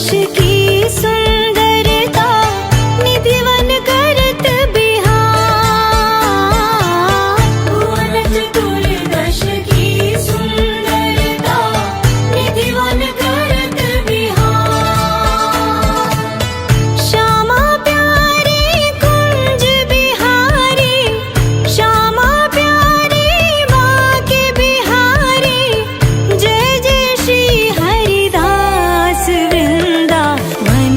की सुंदरता निधिवन करत बिहार। भुवन चतुर्दश की सुंदरता निधिवन करत बिहार। श्यामा प्यारी कुंज बिहारी, श्यामा प्यारी बाके बिहारी। जय जय श्री हरिदास वृंदावन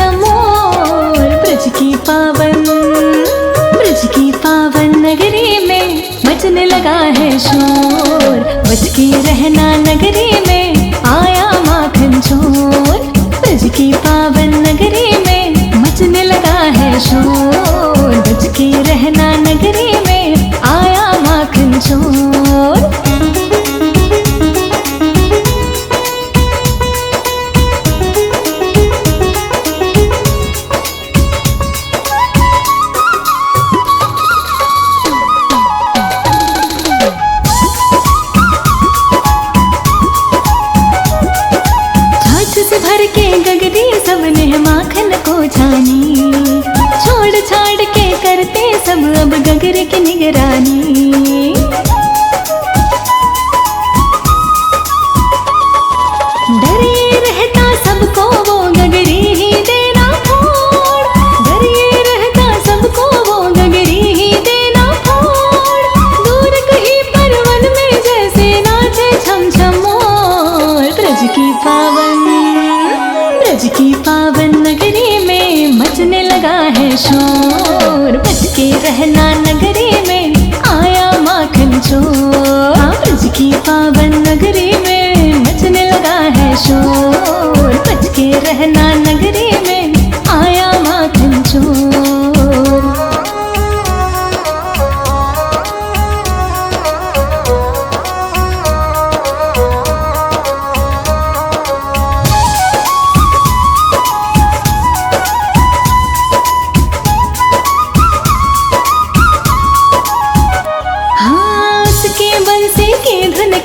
छम मोर। ब्रज की पावन नगरी में मचने लगा है शोर। बच के रहना नगरी में आया माखन चोर। ब्रज की पावन नगरी में मचने लगा है शोर। बच के रहना नगरी में आया माखन चोर। भर के गगरी सबने माखन को छानी। छोड़ छाड़ के करते सब अब गगरे की निगरानी। डरे रहता सबको वो गगरी ही देना फोड़। डरे रहता सबको वो गगरी ही देना फोड़। दूर कहीं परवन में जैसे नाचे छम छम मोर। ब्रज की पावन नगरी में मचने लगा है शोर। बच के रहना नगरी में आया माखन चोर। ब्रज की पावन नगरी में मचने लगा है शोर। बच के रहना नगरी में आया माखन चोर।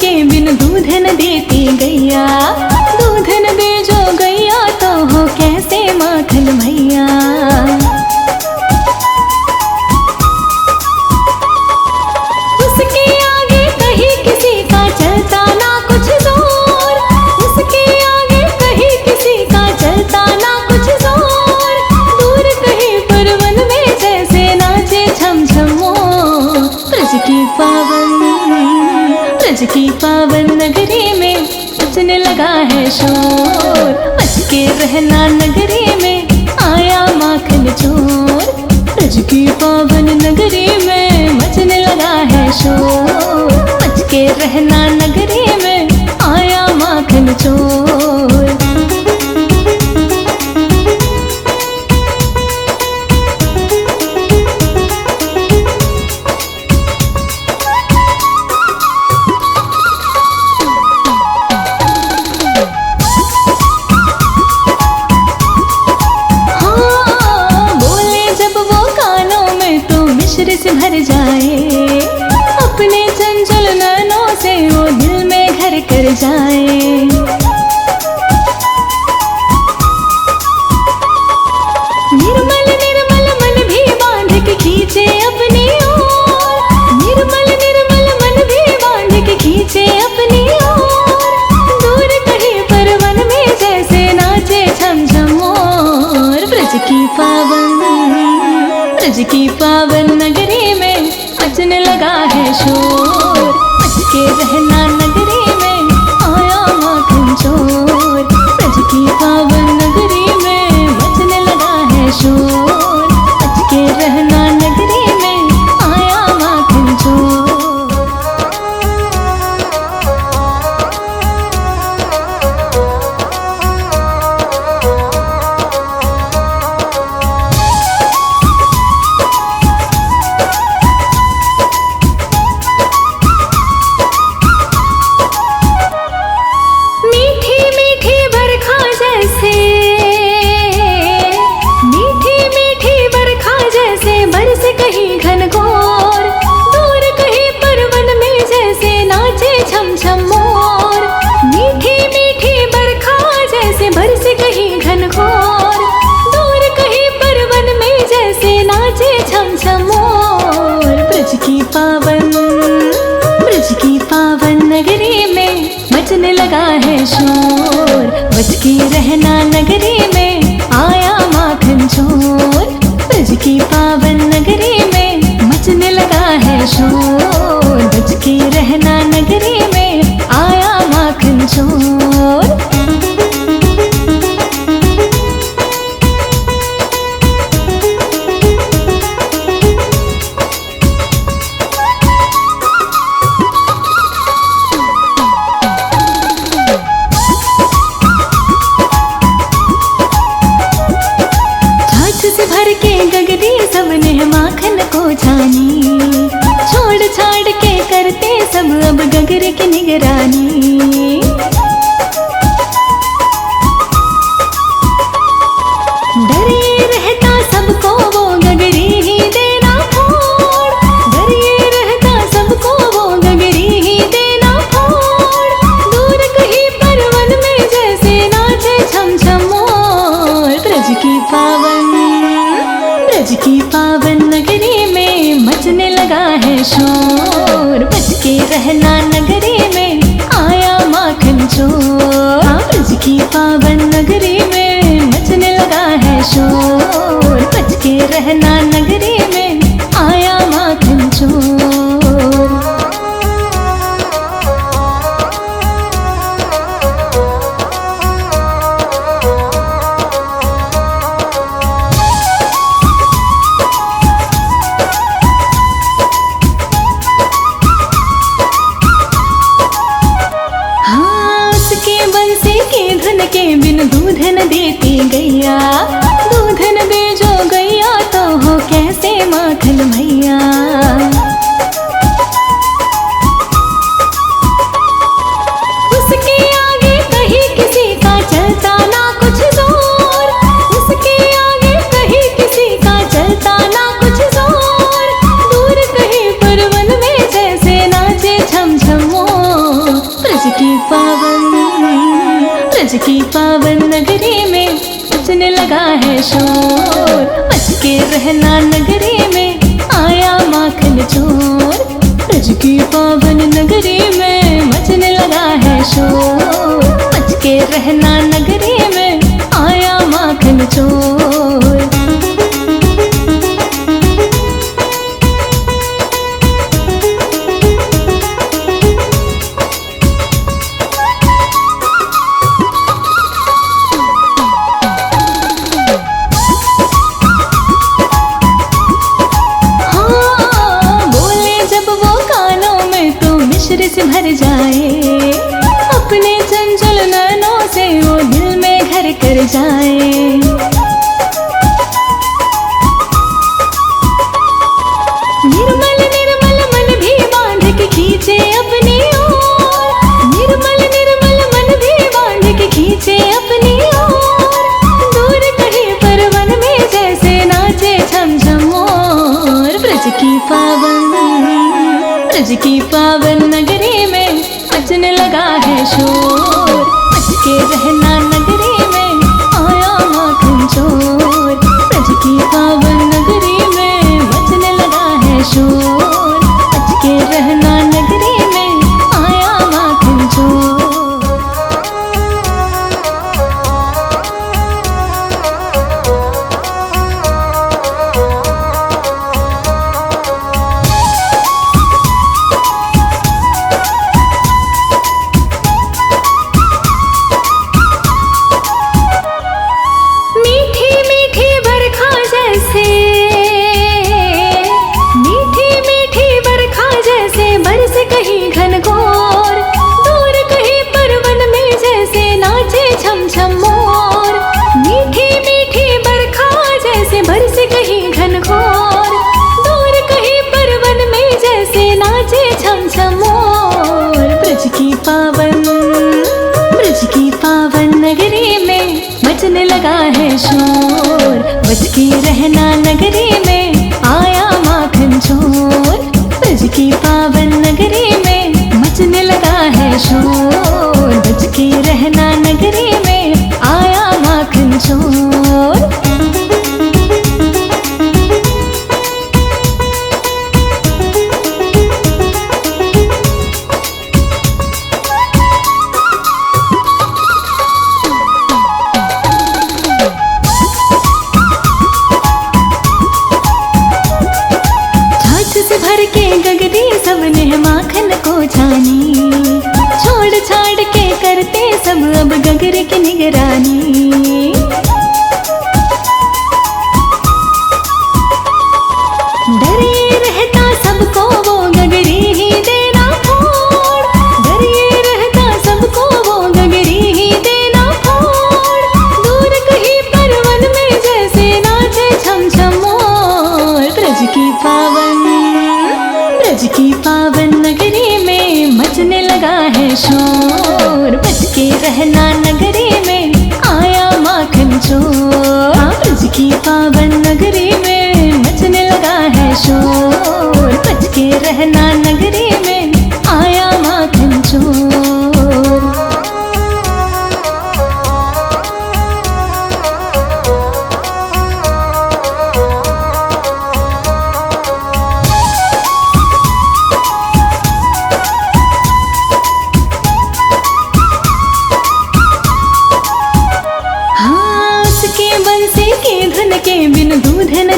के बिन दूध न देती गैया। दूध न दे जो गैया तो हो कैसे माखन भैया। उसके आगे कहीं किसी का चलता ना कुछ जोर। उसके आगे कहीं किसी का चलता ना कुछ जोर। दूर कहीं परवन में जैसे नाचे छम छम मोर। ब्रज की पावन नगरी में मचने लगा है शोर। बच के रहना नगरी में आया माखन चोर। ब्रज की पावन नगरी में मचने लगा है शोर। बच के रहना नगरी में आया माखन चोर। से भर जाए अपने चंचल नैनों से वो दिल में घर कर जाए। निर्मल निर्मल मन भी बांध के खींचे अपनी ओर। निर्मल निर्मल मन भी बांध के खींचे अपनी ओर। दूर कहीं परवन में जैसे नाचे छम छम मोर। ब्रज की पावन नगरी में मचने लगा है शोर। बच के रहना नगरी में आया माखन चोर। ब्रज की पावन नगरी में मचने लगा है शोर। बच के रहना नगरी में आया माखन चोर। ब्रज की पावन नगरी में मचने लगा है शोर। बच के रहना नगरी में आया माखन चोर। ब्रज की पावन नगरी में मचने लगा है शोर। बच के रहना नगरी में आया माखन चोर। छानी, छोड़ छाड़ के करते सब अब गगरे की निगरानी। डरे रहता सबको वो गगरी ही देना फोड़, डरे रहता सबको वो गगरी ही देना फोड़। दूर कहीं परवन में जैसे नाचे छम छम मोर। ब्रज की पावन नगरी में मचने लगा है शोर। बच के रहना नगरी में आया माखन चोर। हाँ, ब्रज की पावन नगरी में मचने लगा है शोर। बच के रहना नगरी में आया माखन चोर। के बिन दूध न देती गैया, दूध न दे जो गैया तो हो कैसे माखन भैया। उसके आगे कहीं किसी का चलता ना कुछ जोर, उसके आगे कहीं किसी का चलता ना कुछ जोर। दूर कहीं परवन में जैसे नाचे छम छम मोर। ब्रज की पावन नगरी में मचने लगा है शोर। बच के रहना नगरी में आया माखन चोर। ब्रज की पावन नगरी में मचने लगा है शोर। बच के रहना नगरी में आया माखन चोर। से भर जाए अपने चंचल नैनों से वो दिल में घर कर जाए। निर्मल निर्मल मन भी बांध के खींचे अपनी ओर। निर्मल निर्मल मन भी बांध के खींचे अपनी ओर। दूर कहीं परवन में जैसे नाचे छम छम मोर। ब्रज की पावन नगरी में मचने लगा है शोर। बच के रहना नगरी में आया माखन चोर। ब्रज की पावन नगरी में मचने लगा है शोर। बच के रहना नगरी में आया माखन चोर। ब्रज की पावन नगरी में मचने लगा है शोर। बच के रहना नगरी में आया माखन चोर। ब्रज की पावन नगरी में मचने लगा है शोर। बच के रहना नगरी में आया माखन चोर। भर के गगरी सबने माखन को छानी, छोड़ छाड़ के करते सब अब गगरे की निगरानी। डरे रहता सबको वो गगरी ही देना फोड़। डरे रहता सबको वो गगरी ही देना फोड़। दूर कहीं परवन में जैसे नाचे छम छम मोर। ब्रज की पावन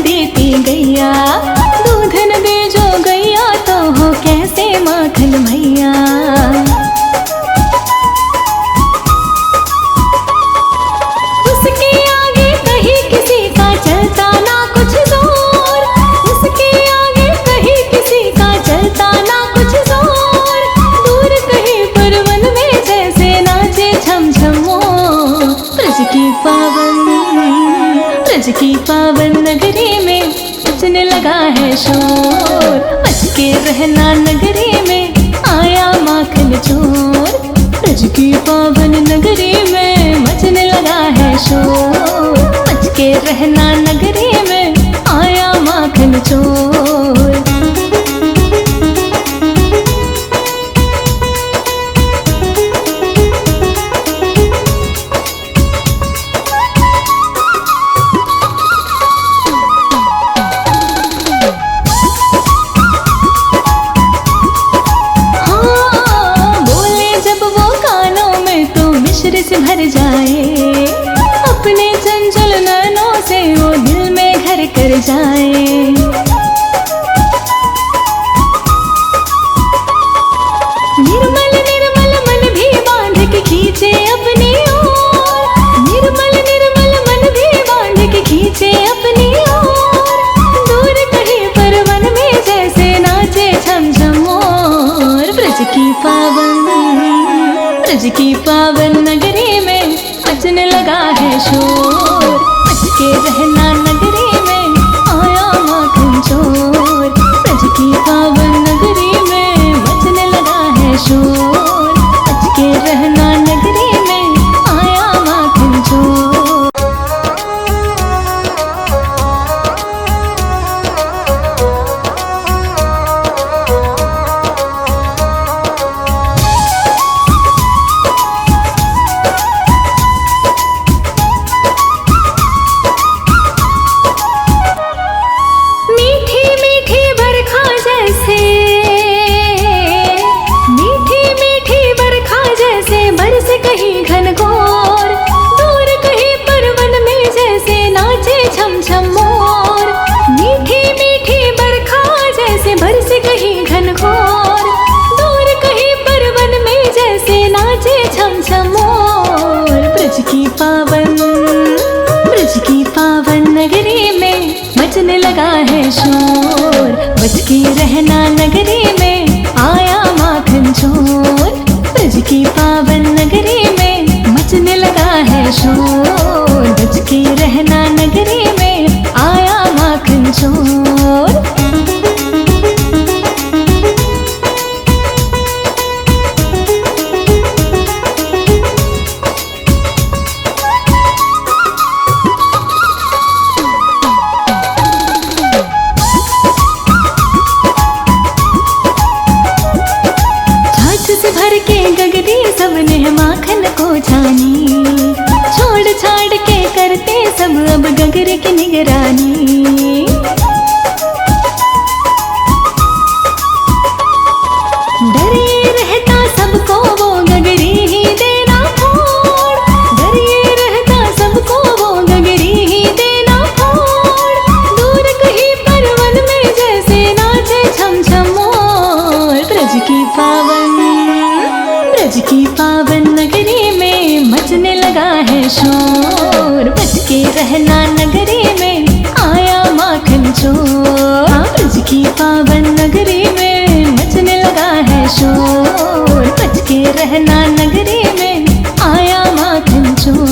देती गैया, दूध न दे जो गैया तो हो कैसे माखन मैया। उसके आगे कहीं किसी का चलता ना कुछ जोर, उसके आगे कहीं किसी का चलता ना कुछ जोर, दूर कहीं पर वन में जैसे नाचे छम छम मोर। ब्रज की पावन नगरी में बजने लगा है शोर, बच के रहना नगरी में आया माखन चोर। ब्रज की पावन नगरी में बजने लगा है शोर, बच के रहना नगरी में आया माखन चोर। से भर जाए अपने चंचल नैनों से वो दिल में घर कर जाए। निर्मल निर्मल मन भी बांध के खींचे अपनी ओर, निर्मल निर्मल मन भी बांध के खींचे अपनी ओर, दूर कहीं पर वन में जैसे नाचे छम छम मोर। ब्रज की पावन नगरी में बजने लगा है शोर, बच के रहना नगरी में आया माखन चोर। ब्रज की पावन नगरी में बजने लगा है शोर, बच के रहना नगरी में आया माखन चोर। कहीं घनघोर, दूर कहीं पर वन में जैसे नाचे छम छम मोर। मीठी मीठी बरखा जैसे बरसे कहीं घनघोर, दूर कहीं पर वन में जैसे नाचे छम छम मोर। ब्रज की पावन नगरी में बजने लगा है शोर, बच के रहना नगरी में आया माखन चोर। ब्रज की पावन नगरी में मचने लगा है शोर, बच के रहना नगरी में आया माखन चोर। से भर के गगरी सबने माखन को छानी, छोड़ छाड़ के करते सब अब गगरे की निगरानी। डरे रहता सबको वो गगरी ही देना फोड़, डरे रहता सबको वो गगरी ही देना फोड़, दूर कहीं पर वन में जैसे नाचे छम छम मोर। ब्रज की पावन नगरी में मचने लगा है शोर, बच के रहना नगरी में आया माखन चोर। ब्रज की पावन नगरी में मचने लगा है शोर, बच के रहना नगरी में आया माखन चोर।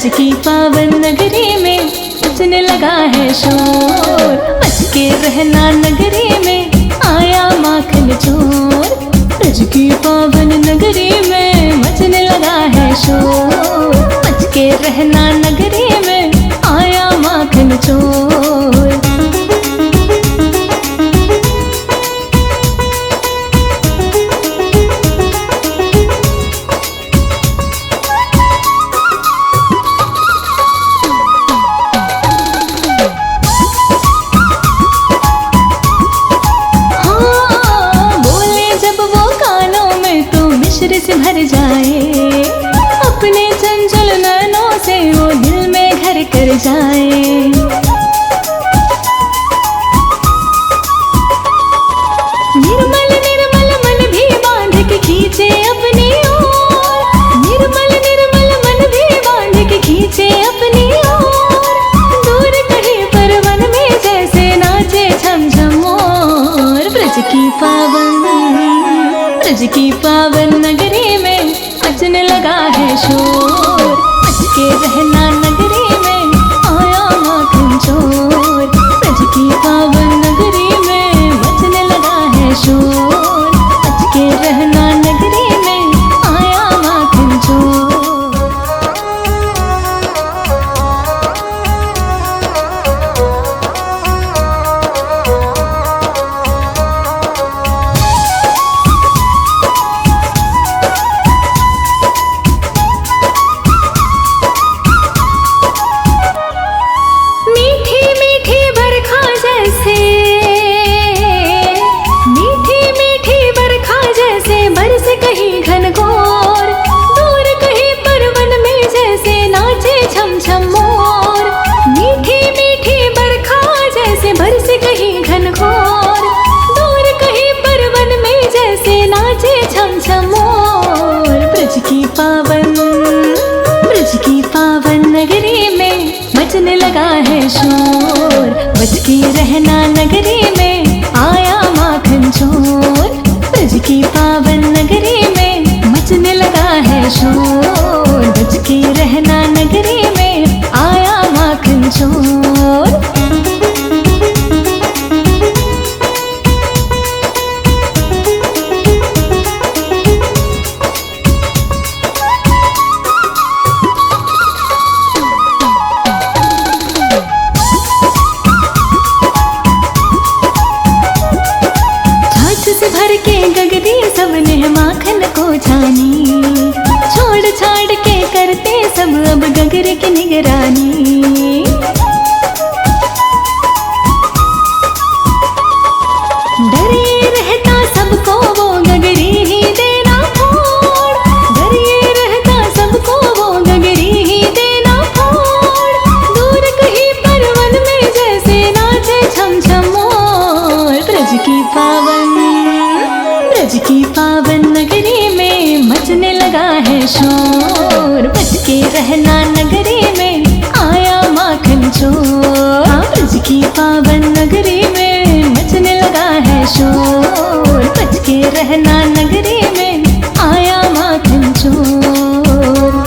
ब्रज की पावन नगरी में मचने लगा है शोर। बच के रहना नगरी में आया माखन चोर। ब्रज की पावन नगरी में मचने लगा है शोर। बच के रहना नगरी में आया माखन चोर। से भर जाए अपने चंचल नैनों से वो दिल में घर कर जाए। निर्मल निर्मल मन भी बांध के खींचे अपनी ओर। निर्मल निर्मल मन भी बांध के खींचे अपनी ओर। दूर कहीं पर वन में जैसे नाचे झम झम मोर। ब्रज की पावन नगरी में मचने लगा है शोर। बच के रहना नगरी में आया माखन चोर। ब्रज की पावन नगरी में मचने लगा है शोर। बच के रहना नगरी में आया माखन चोर। ब्रज की पावन नगरी में मचने लगा है शोर। बच के रहना नगरी में आया माखन चोर। ब्रज की पावन नगरी में मचने लगा है शोर। बच के रहना नगरी में आया माखन चोर। भर के गगरी सबने माखन को छानी। छोड़ छाड़ के करते सब अब गगर की निगरानी। डरे रहता सबको वो गगरी ही देना फोड़। डरे रहता सबको वो गगरी ही देना फोड़। दूर कहीं पर वन में जैसे नाचे छम छम मोर। ब्रज की पावन नगरी में मचने लगा है शोर। बच के रहना नगरी में आया माखन चोर। ब्रज की पावन नगरी में मचने लगा है शोर। बच के रहना नगरी में आया माखन चोर।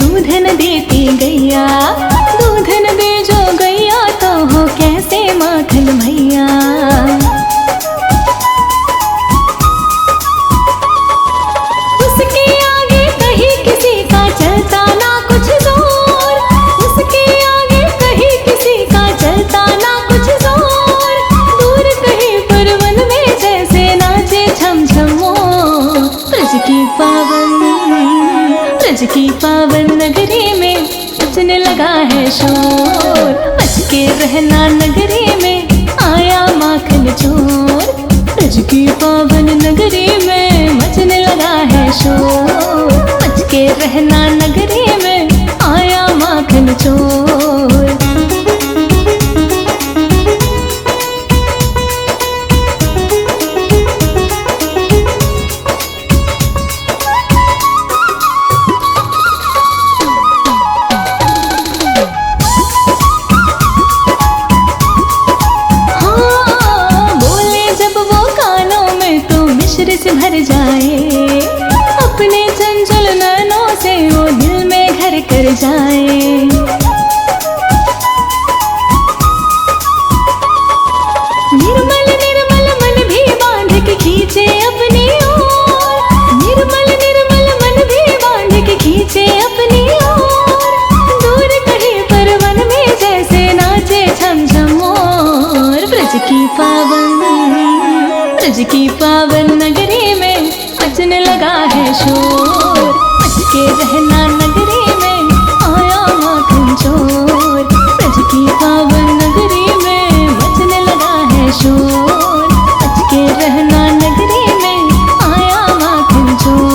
दूधन देती गैया। दूधन दे जो गैया तो हो कैसे माखन भैया। उसके आगे कहीं किसी का चलता ना कुछ जोर। उसके आगे कहीं किसी का चलता ना कुछ जोर। दूर कहीं पर वन में जैसे नाचे छम छम मोर। ब्रज की पावन नगरी में मचने लगा है शोर। बच के रहना नगरी में आया माखन चोर। ब्रज की पावन नगरी में मचने लगा है शोर। बच के रहना नगरी में आया माखन चोर। भर जाए, अपने चंचल नैनों से वो दिल में घर कर जाए। निर्मल निर्मल मन भी बांध के खींचे अपनी ओर, निर्मल निर्मल मन भी बांध के खींचे अपनी ओर। दूर कहीं पर वन में जैसे नाचे छम छम मोर। ब्रज की पावन नगरी में मचने लगा है शोर। मच के रहना नगरी में आया माखन चोर। ब्रज की पावन नगरी में मचने लगा है शोर। मच के रहना नगरी में आया माखन चोर।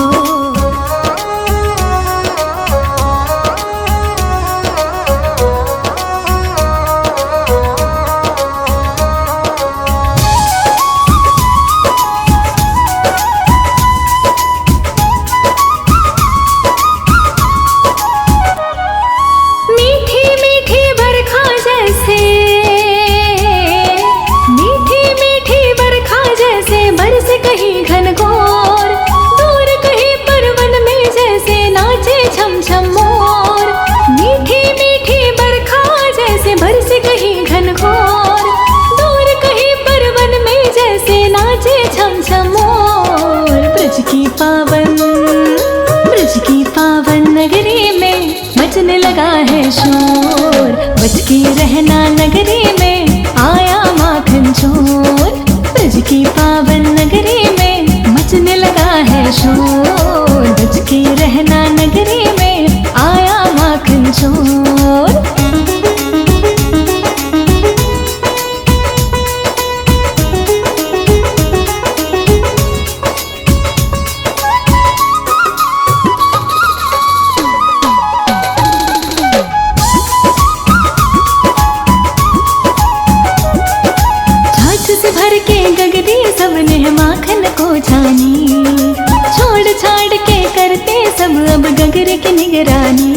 ब्रज की पावन नगरी में मचने लगा है शोर। बच के रहना नगरी में आया माखन चोर। ब्रज की पावन नगरी में मचने लगा है शोर। बच के रहना नगरी में आया माखन चोर। भर के गगरी सबने माखन को छानी, छोड़ छाड़ के करते सब अब गगरे की निगरानी।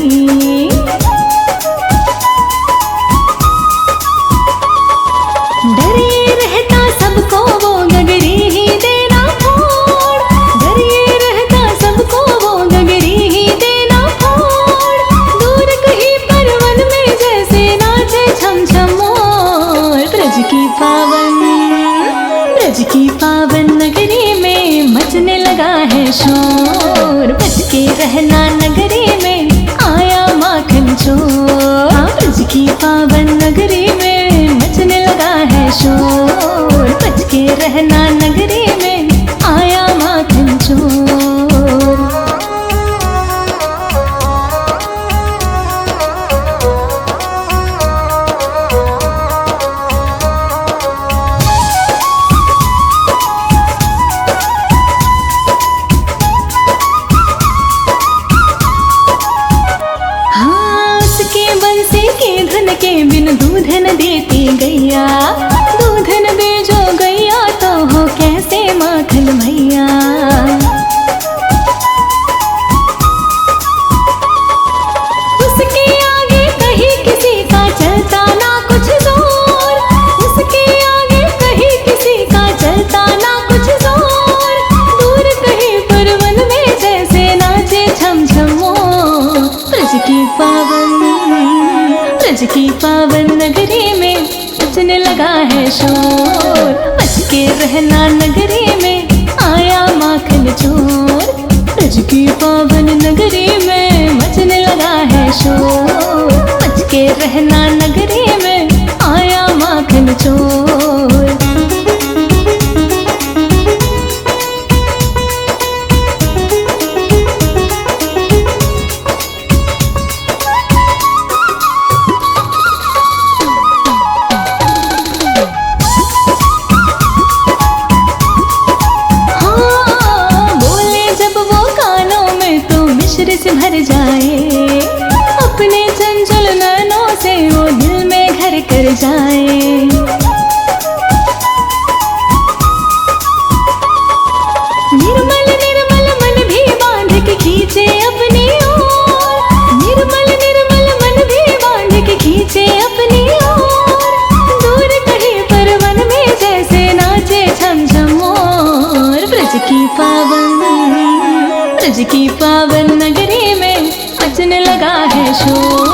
डरे रहता सबको वो गगरी ही देना फोड़। डरे रहता सबको वो गगरी ही देना फोड़। दूर कहीं पर वन में जैसे नाचे छम छम मोर। ब्रज की पावन नगरी में मचने लगा है शोर। बच के रहना नगरी में आया माखन चोर। ब्रज की पावन नगरी में मचने लगा है शोर। बच के रहना नगरी में आया माखन चोर। के बिन दूध न देती गैया, दूध न दे जो गैया तो हो कैसे माखन भैया। उसके आगे कहीं किसी का चलता ना कुछ जोर। उसके आगे कहीं किसी का चलता ना कुछ जोर। दूर कहीं पर वन में जैसे नाचे छम छम मोर। ब्रज की पावन नगरी में मचने लगा है शोर। बच के रहना नगरी में आया माखन चोर। ब्रज की पावन नगरी में मचने लगा है शोर। बच के रहना नगरी में आया माखन चोर। से भर जाए, अपने चंचल नैनों से वो दिल में ब्रज की पावन नगरी में मचने लगा है शोर।